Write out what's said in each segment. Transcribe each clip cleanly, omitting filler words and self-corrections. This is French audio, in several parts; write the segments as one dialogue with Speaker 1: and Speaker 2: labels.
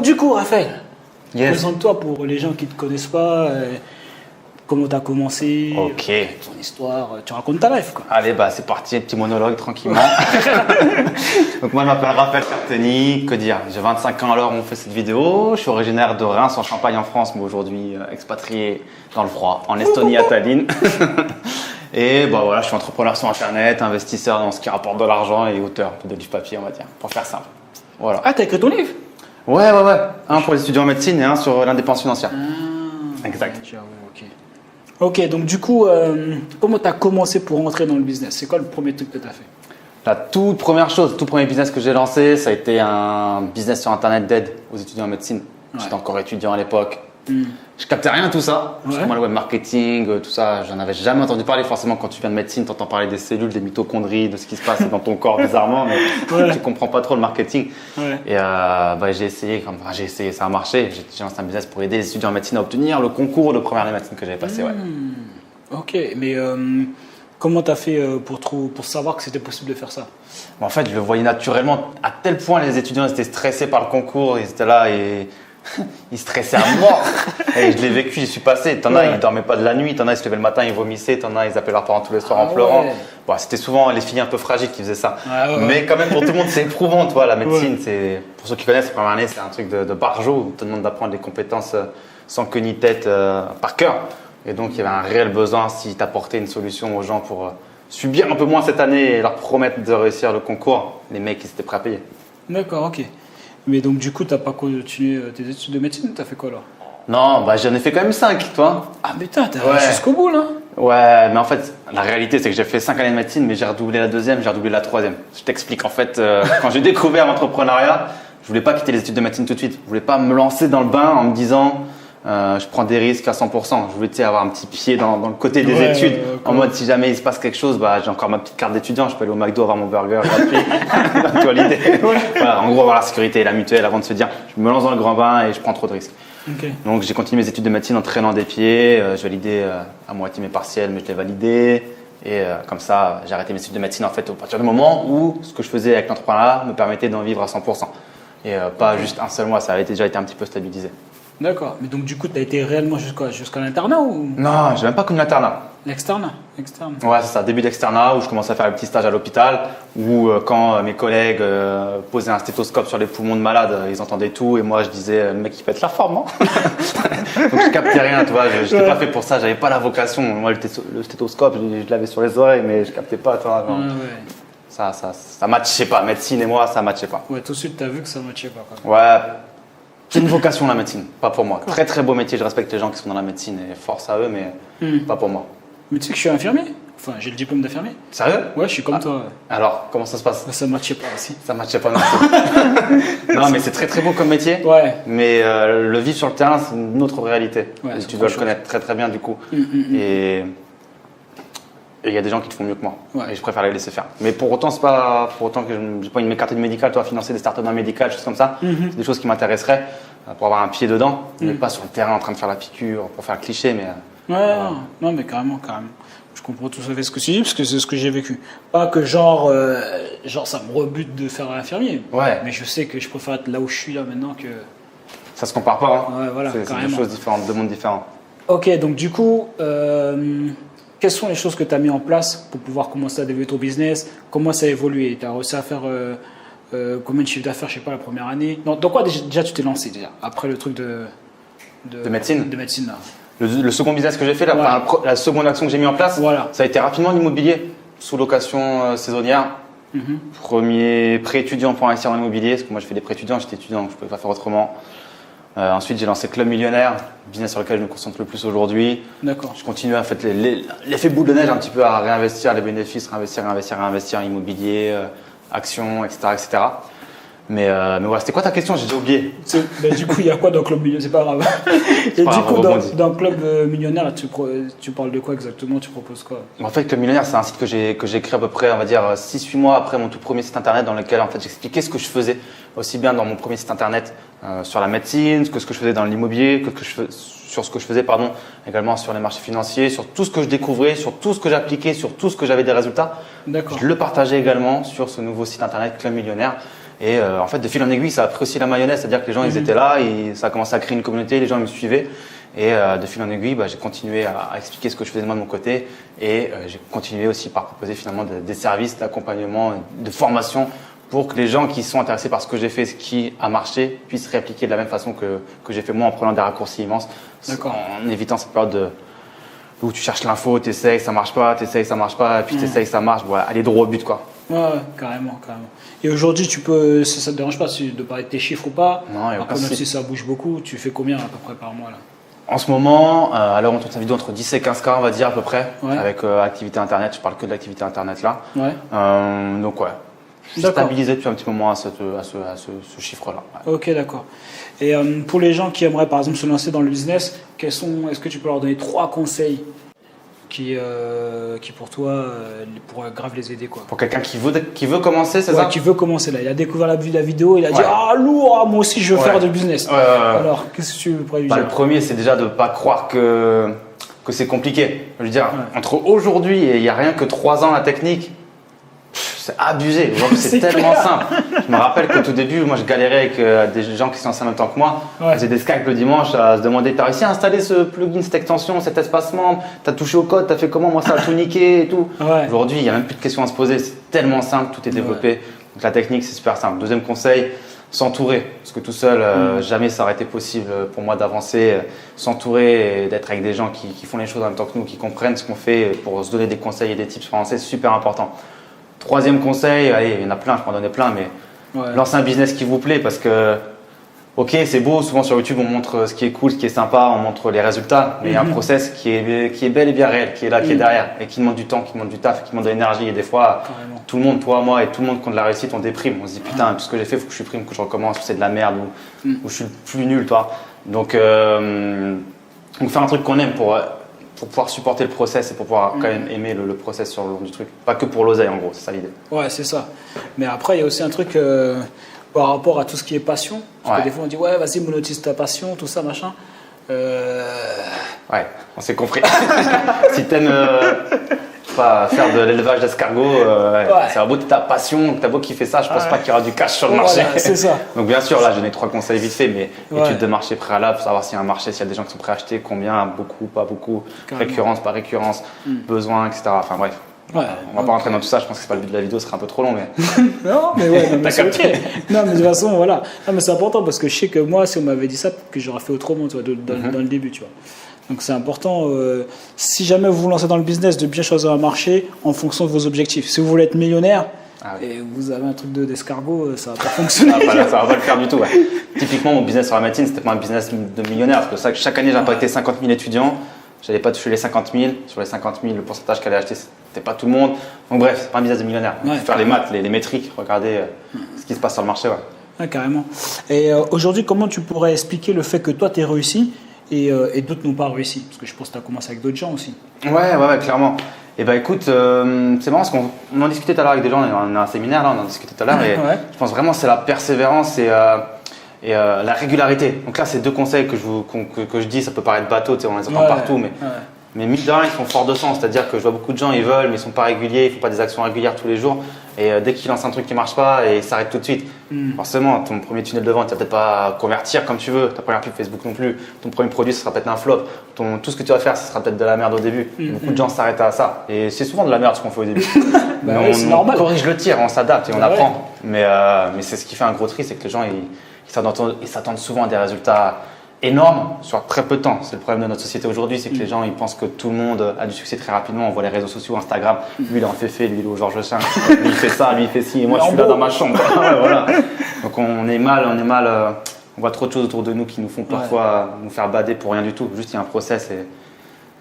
Speaker 1: du coup, Raphaël,
Speaker 2: Yes.
Speaker 1: présente-toi pour les gens qui ne te connaissent pas. Comment tu as commencé,
Speaker 2: Ok.
Speaker 1: ton histoire, tu racontes ta life quoi.
Speaker 2: Allez, bah c'est parti, petit monologue tranquillement. Donc moi je m'appelle Raphaël Carteni, que dire, j'ai 25 ans alors on fait cette vidéo. Je suis originaire de Reims en Champagne en France, mais aujourd'hui expatrié dans le froid, en Estonie à Tallinn. Et bah voilà, je suis entrepreneur sur internet, investisseur dans ce qui rapporte de l'argent et auteur de livres papier on va dire, pour faire simple. Voilà.
Speaker 1: Ah, t'as écrit ton livre?
Speaker 2: Ouais. Un pour les étudiants en médecine et un sur l'indépendance financière. Exact.
Speaker 1: J'avoue, ok. Ok, donc du coup, comment tu as commencé pour rentrer dans le business? C'est quoi le premier truc que tu as fait?
Speaker 2: La toute première chose, tout premier business que j'ai lancé, ça a été un business sur internet d'aide aux étudiants en médecine.
Speaker 1: Ouais.
Speaker 2: J'étais encore étudiant à l'époque. Je captais rien de tout ça.
Speaker 1: Ouais.
Speaker 2: Moi, le web marketing, tout ça, j'en avais jamais entendu parler. Forcément, quand tu viens de médecine, tu entends parler des cellules, des mitochondries, de ce qui se passe dans ton corps bizarrement, mais tu comprends pas trop le marketing.
Speaker 1: Ouais.
Speaker 2: Et j'ai essayé, ça a marché. J'ai lancé un business pour aider les étudiants en médecine à obtenir le concours de première année de médecine que j'avais passé. Ouais.
Speaker 1: Ok, mais comment tu as fait pour savoir que c'était possible de faire ça?
Speaker 2: En fait, je le voyais naturellement. À tel point, les étudiants étaient stressés par le concours. Ils étaient là et ils stressaient à mort. Et je l'ai vécu, j'y suis passé. T'en as, ils dormaient pas de la nuit. T'en as, ils se levaient le matin, ils vomissaient. T'en as, ils appelaient leurs parents tous les soirs en pleurant.
Speaker 1: Ouais.
Speaker 2: Bon, c'était souvent les filles un peu fragiles qui faisaient ça.
Speaker 1: Ouais.
Speaker 2: Mais quand même, pour tout le monde, c'est éprouvant. Tu vois, la médecine, c'est, pour ceux qui connaissent, la première année, c'est un truc de barjot. On te demande d'apprendre des compétences sans queue ni tête par cœur. Et donc, il y avait un réel besoin, si tu apportais une solution aux gens pour subir un peu moins cette année et leur promettre de réussir le concours, les mecs, ils étaient prêts à payer.
Speaker 1: D'accord, ok. Mais donc du coup, tu n'as pas continué tes études de médecine? Tu as fait quoi alors?
Speaker 2: Non, bah j'en ai fait quand même 5, toi.
Speaker 1: Ah mais putain, t'es allé jusqu'au bout là?
Speaker 2: Ouais, mais en fait, la réalité, c'est que j'ai fait 5 années de médecine, mais j'ai redoublé la deuxième, j'ai redoublé la troisième. Je t'explique, en fait, quand j'ai découvert l'entrepreneuriat, je voulais pas quitter les études de médecine tout de suite. Je voulais pas me lancer dans le bain en me disant, je prends des risques à 100%. Je voulais avoir un petit pied dans le côté des études, en mode si jamais il se passe quelque chose, bah, j'ai encore ma petite carte d'étudiant, je peux aller au McDo avoir mon burger gratuit. Tu vois l'idée. Voilà, en gros, avoir la sécurité et la mutuelle avant de se dire, je me lance dans le grand bain et je prends trop de risques.
Speaker 1: Okay.
Speaker 2: Donc j'ai continué mes études de médecine en traînant des pieds. Je validais à moitié mes partiels, mais je les validais. Et comme ça, j'ai arrêté mes études de médecine en fait à partir du moment où ce que je faisais avec l'entrepreneuriat me permettait d'en vivre à 100%. Et pas juste un seul mois, ça avait déjà été un petit peu stabilisé.
Speaker 1: D'accord, mais donc du coup, tu as été réellement jusqu'à l'internat ou?
Speaker 2: Non, j'ai même pas connu l'internat.
Speaker 1: L'externe?
Speaker 2: Ouais, c'est ça, début d'externat où je commençais à faire le petit stage à l'hôpital où quand mes collègues posaient un stéthoscope sur les poumons de malades, ils entendaient tout et moi je disais le mec il pète la forme, non? Donc je captais rien, tu vois, je n'étais pas fait pour ça, j'avais pas la vocation. Moi le stéthoscope, je l'avais sur les oreilles mais je captais pas, tu vois. Ça matchait pas, médecine et moi ça matchait pas.
Speaker 1: Ouais, tout de suite tu as vu que ça matchait pas quoi.
Speaker 2: Ouais. C'est une vocation la médecine, pas pour moi. Très très beau métier, je respecte les gens qui sont dans la médecine et force à eux, mais pas pour moi.
Speaker 1: Mais tu sais que je suis infirmier? Enfin, j'ai le diplôme d'infirmier.
Speaker 2: Sérieux?
Speaker 1: Ouais, je suis comme toi.
Speaker 2: Alors, comment ça se passe?
Speaker 1: Ça matchait pas aussi.
Speaker 2: Ça matchait pas non plus. Non, mais c'est très très beau comme métier.
Speaker 1: Ouais.
Speaker 2: Mais le vivre sur le terrain, c'est une autre réalité.
Speaker 1: Ouais,
Speaker 2: tu dois le connaître très très bien du coup. Et il y a des gens qui te font mieux que moi.
Speaker 1: Ouais.
Speaker 2: Et je préfère les laisser faire. Mais pour autant, c'est pas pour autant que j'ai pas une carte médicale, toi, financer des startups médicales, choses comme ça. C'est des choses qui m'intéresseraient pour avoir un pied dedans, mais pas sur le terrain en train de faire la piqûre, pour faire le cliché. Mais
Speaker 1: non, mais carrément. Je comprends tout à fait ce que tu dis parce que c'est ce que j'ai vécu. Pas que genre ça me rebute de faire l'infirmier.
Speaker 2: Ouais.
Speaker 1: Mais je sais que je préfère être là où je suis là maintenant que.
Speaker 2: Ça se compare pas. Hein.
Speaker 1: Ouais, voilà,
Speaker 2: c'est deux choses différentes, deux mondes différents.
Speaker 1: Ok, donc du coup, quelles sont les choses que tu as mis en place pour pouvoir commencer à développer ton business? Comment ça a évolué? Tu as réussi à faire combien de chiffre d'affaires, je sais pas, la première année? Non, dans quoi déjà tu t'es lancé déjà après le truc de
Speaker 2: médecine?
Speaker 1: De médecine là.
Speaker 2: Le second business que j'ai fait, la seconde action que j'ai mis en place, ça a été rapidement l'immobilier, sous location saisonnière. Premier pré-étudiant pour investir dans l'immobilier, parce que moi je fais des pré-étudiants, j'étais étudiant, donc je ne pouvais pas faire autrement. Ensuite, j'ai lancé Club Millionnaire, business sur lequel je me concentre le plus aujourd'hui.
Speaker 1: D'accord.
Speaker 2: Je continue à faire l'effet boule de neige un petit peu à réinvestir les bénéfices, réinvestir immobilier, actions, etc. Mais ouais, c'était quoi ta question? J'ai déjà oublié.
Speaker 1: Du coup, il y a quoi dans Club Millionnaire? C'est pas grave. Et du coup, dans Club Millionnaire, tu parles de quoi exactement? Tu proposes quoi?
Speaker 2: En fait, Club Millionnaire, c'est un site que j'ai créé à peu près, on va dire, 6-8 mois après mon tout premier site internet dans lequel en fait, j'expliquais ce que je faisais, aussi bien dans mon premier site internet sur la médecine, que ce que je faisais dans l'immobilier, sur ce que je faisais, également sur les marchés financiers, sur tout ce que je découvrais, sur tout ce que j'appliquais, sur tout ce que j'avais des résultats.
Speaker 1: D'accord.
Speaker 2: Je le partageais également sur ce nouveau site internet Club Millionnaire. Et en fait, de fil en aiguille, ça a pris aussi la mayonnaise, c'est-à-dire que les gens, ils étaient là, et ça a commencé à créer une communauté, les gens me suivaient. Et de fil en aiguille, j'ai continué à expliquer ce que je faisais moi de mon côté. Et j'ai continué aussi par proposer finalement des services d'accompagnement, de formation pour que les gens qui sont intéressés par ce que j'ai fait, ce qui a marché, puissent réappliquer de la même façon que j'ai fait moi en prenant des raccourcis immenses. En évitant cette période où tu cherches l'info, tu essayes, ça marche pas, tu essayes, ça marche pas, et puis tu essayes, ça marche. Voilà, aller droit au but, quoi.
Speaker 1: Ouais, carrément. Et aujourd'hui, ça te dérange pas de parler de tes chiffres ou pas?
Speaker 2: Non, il y a aucun
Speaker 1: même
Speaker 2: souci.
Speaker 1: si ça bouge beaucoup, tu fais combien à peu près par mois là?
Speaker 2: En ce moment, alors on tourne sa vidéo entre 10 et 15K, on va dire à peu près, avec activité internet. Je parle que de l'activité internet là.
Speaker 1: Ouais.
Speaker 2: Donc ouais, je suis stabilisé depuis un petit moment à ce chiffre-là. Ouais.
Speaker 1: Ok, d'accord. Et pour les gens qui aimeraient par exemple se lancer dans le business, est-ce que tu peux leur donner 3 conseils qui pour toi pourraient grave les aider quoi?
Speaker 2: Pour quelqu'un qui veut commencer, c'est ça?
Speaker 1: Qui veut commencer là. Il a découvert la vidéo, il a dit ah lourd, moi aussi je veux faire du business. Alors qu'est-ce que tu pourrais lui dire?
Speaker 2: Le premier, c'est déjà de ne pas croire que c'est compliqué. Je veux dire, entre aujourd'hui et il n'y a rien que 3 ans la technique, c'est abusé. Aujourd'hui, c'est tellement simple. Je me rappelle qu'au tout début, moi, je galérais avec des gens qui se lançaient en même temps que moi. Ils faisaient des Skype le dimanche à se demander t'as réussi à installer ce plugin, cette extension, cet espacement, t'as touché au code, t'as fait comment? Moi, ça a tout niqué et tout. Aujourd'hui, il n'y a même plus de questions à se poser. C'est tellement simple, tout est développé. Donc, la technique, c'est super simple. Deuxième conseil, s'entourer. Parce que tout seul, jamais ça aurait été possible pour moi d'avancer. S'entourer et d'être avec des gens qui font les choses en même temps que nous, qui comprennent ce qu'on fait pour se donner des conseils et des tips pour avancer, c'est super important. Troisième conseil, allez, il y en a plein, je peux en donner plein, mais lancez un business qui vous plaît parce que, ok, c'est beau, souvent sur YouTube on montre ce qui est cool, ce qui est sympa, on montre les résultats, mais il y a un process qui est bel et bien réel, qui est là, qui est derrière et qui demande du temps, qui demande du taf, qui demande de l'énergie. Et des fois, tout le monde, toi, moi et tout le monde, quand de la réussite, on déprime. On se dit putain, tout ce que j'ai fait, il faut que je supprime, que je recommence, c'est de la merde ou je suis le plus nul, toi. Donc faire un truc qu'on aime pour pouvoir supporter le process et pour pouvoir quand même aimer le process sur le long du truc. Pas que pour l'oseille en gros, c'est ça l'idée. Ouais,
Speaker 1: c'est ça. Mais après, il y a aussi un truc par rapport à tout ce qui est passion. Parce que des fois, on dit ouais, vas-y, monotise ta passion, tout ça, machin.
Speaker 2: Ouais, on s'est compris. Si t'aimes pas faire de l'élevage d'escargots, c'est un beau de ta passion, t'as beau kiffer ça, je pense pas qu'il y aura du cash sur le marché.
Speaker 1: Voilà, c'est ça.
Speaker 2: Donc bien sûr, là, je donne 3 conseils vite fait, mais étude de marché préalable, pour savoir s'il y a un marché, s'il y a des gens qui sont prêts à acheter, combien, beaucoup, pas beaucoup, récurrence, pas récurrence, besoin, etc. Enfin bref. On va pas rentrer dans tout ça, je pense que c'est pas le but de la vidéo, ce serait un peu trop long. Mais...
Speaker 1: non, mais c'est ok. Non, mais de toute façon, voilà. Non, mais c'est important parce que je sais que moi, si on m'avait dit ça, peut-être que j'aurais fait autrement tu vois, dans le début. Tu vois. Donc c'est important, si jamais vous vous lancez dans le business, de bien choisir un marché en fonction de vos objectifs. Si vous voulez être millionnaire et vous avez un truc d'escargot, ça va pas fonctionner.
Speaker 2: Ça va pas le faire du tout. Ouais. Typiquement, mon business sur la médecine, c'était pas un business de millionnaire. Parce que chaque année, j'ai impacté 50 000 étudians. J'allais pas toucher les 50 000. Sur les 50 000, le pourcentage qu'elle allait acheter, c'était pas tout le monde. Donc bref, c'est pas un business de millionnaire. Il faut faire les maths, les métriques, regarder ce qui se passe sur le marché.
Speaker 1: Ouais, carrément. Et aujourd'hui, comment tu pourrais expliquer le fait que toi, tu es réussi et d'autres n'ont pas réussi? Parce que je pense que tu as commencé avec d'autres gens aussi. Ouais, clairement.
Speaker 2: Et bah écoute, c'est marrant parce qu'on en discutait tout à l'heure avec des gens, on a un séminaire là, on en discutait tout à l'heure et je pense vraiment que c'est la persévérance et la régularité. Donc là, c'est 2 conseils que je dis, ça peut paraître bateau, on les entend partout, mais mine de rien, ils sont forts de sens. C'est-à-dire que je vois beaucoup de gens, ils veulent, mais ils sont pas réguliers, ils font pas des actions régulières tous les jours. Et dès qu'ils lancent un truc qui marche pas, et ils s'arrêtent tout de suite. Forcément, ton premier tunnel de vente, tu vas peut-être pas convertir comme tu veux. Ta première pub Facebook non plus. Ton premier produit, ce sera peut-être un flop. Tout ce que tu vas faire, ce sera peut-être de la merde au début. Beaucoup de gens s'arrêtent à ça. Et c'est souvent de la merde ce qu'on fait au début.
Speaker 1: C'est normal.
Speaker 2: On corrige le tir, on s'adapte et on apprend. Mais c'est ce qui fait un gros tri, c'est que les gens ils s'attendent souvent à des résultats énorme sur très peu de temps. C'est le problème de notre société aujourd'hui, c'est que les gens ils pensent que tout le monde a du succès très rapidement. On voit les réseaux sociaux, Instagram, lui il est en féfé, lui il est au Georges V, lui il fait ça, lui il fait ci, et moi je suis là dans ma chambre. Voilà. Donc on est mal, on voit trop de choses autour de nous qui nous font parfois nous faire bader pour rien du tout. Juste il y a un process et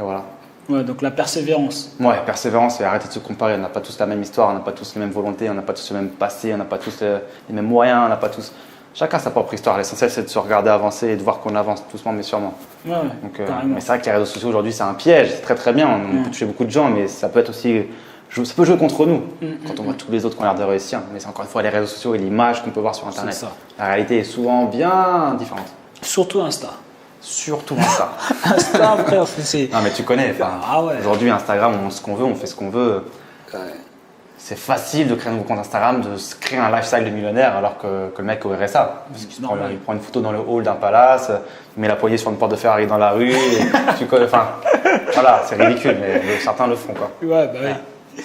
Speaker 2: voilà.
Speaker 1: Ouais, donc la persévérance.
Speaker 2: Ouais, persévérance et arrêter de se comparer. On n'a pas tous la même histoire, on n'a pas tous les mêmes volontés, on n'a pas tous le même passé, on n'a pas tous les mêmes moyens, on n'a pas tous... Chacun sa propre histoire. L'essentiel, c'est de se regarder avancer et de voir qu'on avance doucement mais sûrement.
Speaker 1: Ouais,
Speaker 2: donc, mais c'est vrai que les réseaux sociaux aujourd'hui, c'est un piège. C'est très très bien. On peut toucher beaucoup de gens, mais ça peut être aussi, ça peut jouer contre nous quand on voit tous les autres qui ont l'air de réussir. Mais c'est encore une fois les réseaux sociaux et l'image qu'on peut voir sur Internet.
Speaker 1: C'est ça.
Speaker 2: La réalité est souvent bien différente.
Speaker 1: Surtout Insta.
Speaker 2: Insta,
Speaker 1: frère, c'est.
Speaker 2: Non, mais tu connais. Aujourd'hui, Instagram, on montre ce qu'on veut, on fait ce qu'on veut. c'est facile de créer un nouveau compte Instagram, de se créer un lifestyle de millionnaire alors que le mec au RSA. Parce qu'il il prend une photo dans le hall d'un palace, il met la poignée sur une porte de Ferrari dans la rue. Voilà, c'est ridicule, mais certains le font, quoi.
Speaker 1: Ouais, bah oui.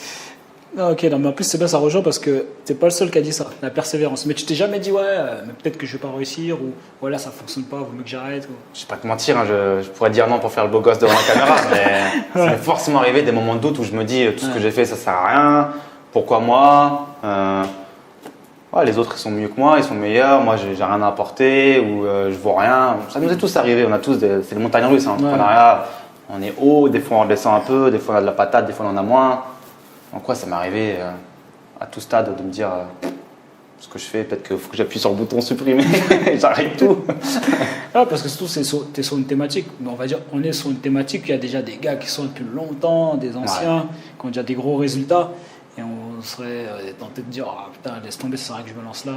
Speaker 1: Non, ok, non, mais en plus, c'est bien, ça rejoint parce que t'es pas le seul qui a dit ça, la persévérance. Mais tu t'es jamais dit, mais peut-être que je vais pas réussir, ou voilà, ça fonctionne pas, vaut mieux que j'arrête. Ou...
Speaker 2: Je vais pas te mentir, hein, je pourrais dire non pour faire le beau gosse devant la caméra, mais ça m'est forcément arrivé des moments de doute où je me dis, tout ce que j'ai fait, ça sert à rien, pourquoi moi les autres, ils sont mieux que moi, ils sont meilleurs, moi, j'ai rien à apporter, ou je vaux rien. Ça nous est tous arrivé, on a tous c'est les montagnes russes, hein, l'entrepreneuriat. On est haut, des fois on descend un peu, des fois on a de la patate, des fois on en a moins. Donc ça m'est arrivé à tout stade de me dire ce que je fais, peut-être qu'il faut que j'appuie sur le bouton supprimer et j'arrête tout.
Speaker 1: Parce que surtout, tu es sur une thématique, mais on va dire, on est sur une thématique, il y a déjà des gars qui sont depuis longtemps, des anciens, qui ont déjà des gros résultats, et on serait tenté de dire, putain, laisse tomber, ça sert à rien que je me lance là.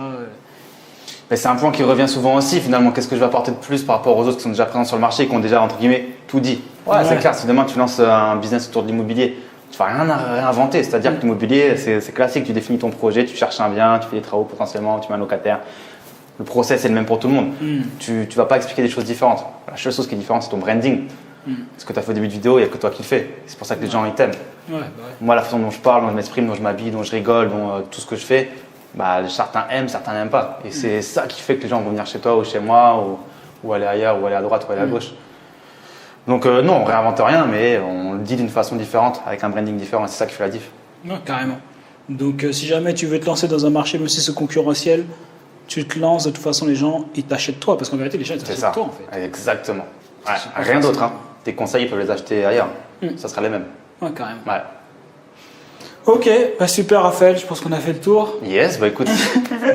Speaker 2: Mais c'est un point qui revient souvent aussi, finalement, qu'est-ce que je vais apporter de plus par rapport aux autres qui sont déjà présents sur le marché et qui ont déjà, entre guillemets, tout dit. C'est clair, si demain tu lances un business autour de l'immobilier, tu vas rien à réinventer, c'est-à-dire que l'immobilier, c'est classique, tu définis ton projet, tu cherches un bien, tu fais des travaux potentiellement, tu mets un locataire. Le process est le même pour tout le monde. Tu vas pas expliquer des choses différentes. La seule chose qui est différente, c'est ton branding. Ce que tu as fait au début de vidéo, il n'y a que toi qui le fais. C'est pour ça que les gens ils t'aiment. Moi, la façon dont je parle, dont je m'exprime, dont je m'habille, dont je rigole, dont tout ce que je fais, certains aiment, certains n'aiment pas. Et c'est ça qui fait que les gens vont venir chez toi ou chez moi ou aller ailleurs, ou aller à droite ou aller à gauche. Donc non, on réinvente rien, mais on le dit d'une façon différente, avec un branding différent, et c'est ça qui fait la diff.
Speaker 1: Non, carrément. Donc si jamais tu veux te lancer dans un marché, même si c'est concurrentiel, tu te lances, de toute façon les gens, ils t'achètent toi, parce qu'en vérité les gens ils t'achètent toi en fait.
Speaker 2: Exactement. Rien d'autre, hein. Tes conseils ils peuvent les acheter ailleurs, ça sera les mêmes.
Speaker 1: Ouais, carrément.
Speaker 2: Ouais.
Speaker 1: Ok, super Raphaël, je pense qu'on a fait le tour.
Speaker 2: Yes, écoute,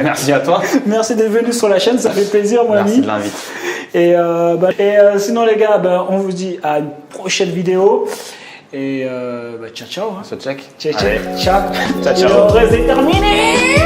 Speaker 2: merci à toi.
Speaker 1: Merci d'être venu sur la chaîne, ça fait plaisir mon ami.
Speaker 2: Merci de l'invite.
Speaker 1: Et sinon les gars, on vous dit à une prochaine vidéo. Et ciao ciao.
Speaker 2: On se check.
Speaker 1: Ciao ciao.
Speaker 2: Ciao ciao.
Speaker 1: C'est terminé.